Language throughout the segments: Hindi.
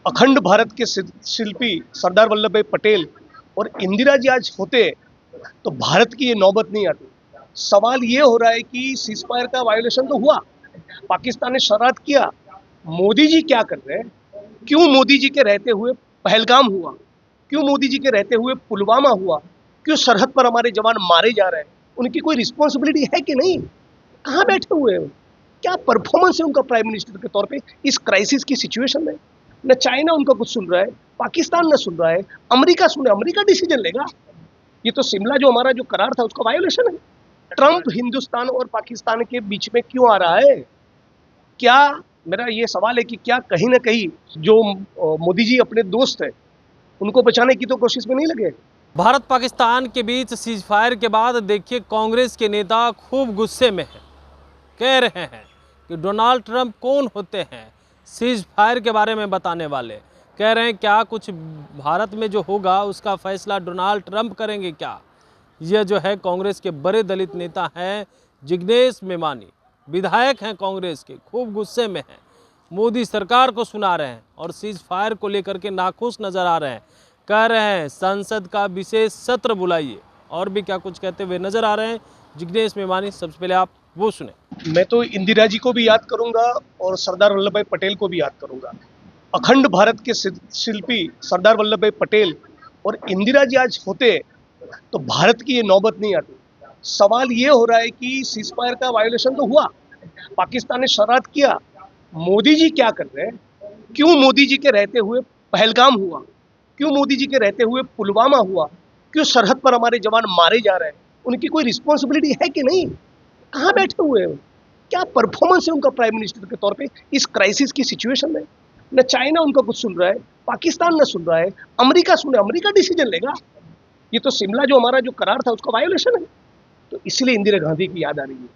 अखंड भारत के शिल्पी सरदार वल्लभ भाई पटेल और इंदिरा जी आज होते तो भारत की ये नौबत नहीं आती। सवाल ये हो रहा है कि सीज फायर का वायोलेशन तो हुआ, पाकिस्तान ने शरारत किया, मोदी जी क्या कर रहे हैं? क्यों मोदी जी के रहते हुए पहलगाम हुआ? क्यों मोदी जी के रहते हुए पुलवामा हुआ? क्यों सरहद पर हमारे जवान मारे जा रहे हैं? उनकी कोई रिस्पॉन्सिबिलिटी है कि नहीं? कहाँ बैठे हुए हैं? क्या परफॉर्मेंस है उनका प्राइम मिनिस्टर के तौर पे इस क्राइसिस की सिचुएशन में? न चाइना उनका कुछ सुन रहा है, पाकिस्तान न सुन रहा है, अमेरिका सुने, अमेरिका डिसीजन लेगा। ये तो शिमला जो हमारा जो करार था उसका वायोलेशन है। ट्रंप हिंदुस्तान और पाकिस्तान के बीच में क्यों आ रहा है? क्या, मेरा ये सवाल है कि क्या कहीं ना कहीं जो मोदी जी अपने दोस्त है उनको बचाने की तो कोशिश में नहीं लगे? भारत पाकिस्तान के बीच सीज फायर के बाद देखिए कांग्रेस के नेता खूब गुस्से में हैं। कह रहे हैं कि डोनाल्ड ट्रंप कौन होते हैं सीज फायर के बारे में बताने वाले। कह रहे हैं क्या कुछ भारत में जो होगा उसका फैसला डोनाल्ड ट्रंप करेंगे क्या? यह जो है कांग्रेस के बड़े दलित नेता हैं जिग्नेश मेवानी, विधायक हैं कांग्रेस के, खूब गुस्से में हैं। मोदी सरकार को सुना रहे हैं और सीज फायर को लेकर के नाखुश नजर आ रहे हैं। कह रहे हैं संसद का विशेष सत्र बुलाइए, और भी क्या कुछ कहते हुए नजर आ रहे हैं जिग्नेश मेवानी। सबसे पहले आप वो सुने। मैं तो इंदिरा जी को भी याद करूंगा और सरदार वल्लभ भाई पटेल को भी याद करूंगा। अखंड भारत के शिल्पी सरदार वल्लभ भाई पटेल और इंदिरा जी आज होते तो भारत की ये नौबत नहीं आती। सवाल ये हो रहा है कि सीज फायर का वायोलेशन तो हुआ, पाकिस्तान ने शरारत किया, मोदी जी क्या कर रहे हैं? क्यों मोदी जी के रहते हुए पहलगाम हुआ? क्यों मोदी जी के रहते हुए पुलवामा हुआ? क्यों सरहद पर हमारे जवान मारे जा रहे हैं? उनकी कोई रिस्पॉन्सिबिलिटी है कि नहीं? कहाँ बैठे हुए हैं? क्या परफॉर्मेंस है उनका प्राइम मिनिस्टर के तौर पे इस क्राइसिस की सिचुएशन में? न चाइना उनका कुछ सुन रहा है, पाकिस्तान न सुन रहा है, अमेरिका सुने, अमेरिका डिसीजन लेगा। ये तो शिमला जो हमारा जो करार था उसका वायोलेशन है। तो इसलिए इंदिरा गांधी की याद आ रही है।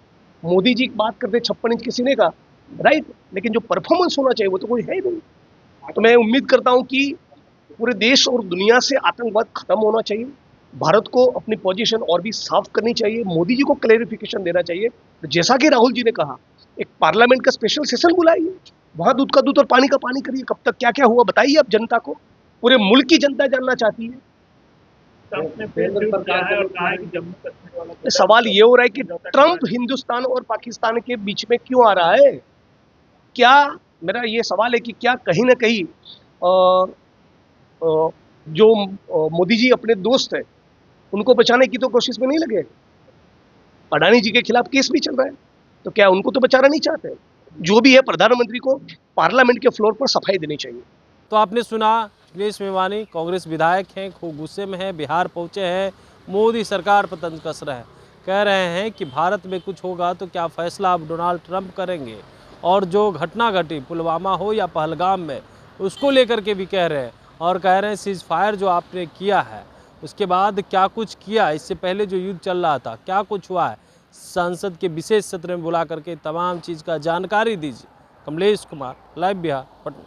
मोदी जी बात करते 56 इंच के सीने का, राइट, लेकिन जो परफॉर्मेंस होना चाहिए वो तो कोई है ही नहीं। तो मैं उम्मीद करता हूं कि पूरे देश और दुनिया से आतंकवाद खत्म होना चाहिए। भारत को अपनी पोजीशन और भी साफ करनी चाहिए, मोदी जी को क्लैरिफिकेशन देना चाहिए। तो जैसा कि राहुल जी ने कहा, एक पार्लियामेंट का स्पेशल सेशन बुलाइए, वहां दूध का दूध और पानी का पानी करिए। कब तक क्या क्या हुआ बताइए अब जनता को, पूरे मुल्क की जनता जानना चाहती है। सवाल ये हो रहा है कि ट्रंप हिंदुस्तान और पाकिस्तान के बीच में क्यों आ रहा है? क्या, मेरा ये सवाल है कि क्या कहीं ना कहीं जो मोदी जी अपने दोस्त है उनको बचाने की तो कोशिश में नहीं लगे? अडानी जी के खिलाफ केस भी चल रहा है, तो क्या उनको तो बचाना नहीं चाहते? जो भी है, प्रधानमंत्री को पार्लियामेंट के फ्लोर पर सफाई देनी चाहिए। तो आपने सुना, जिग्नेश मेवानी कांग्रेस विधायक हैं, खूब गुस्से में हैं, बिहार पहुंचे हैं, मोदी सरकार पर तंज कस रहे हैं। कह रहे हैं कि भारत में कुछ होगा तो क्या फैसला अब डोनाल्ड ट्रंप करेंगे, और जो घटना घटी पुलवामा हो या पहलगाम में उसको लेकर के भी कह रहे हैं। और कह रहे हैं सीज फायर जो आपने किया है उसके बाद क्या कुछ किया, इससे पहले जो युद्ध चल रहा था क्या कुछ हुआ है, संसद के विशेष सत्र में बुला करके तमाम चीज़ का जानकारी दीजिए। कमलेश कुमार, लाइव बिहार, पटना।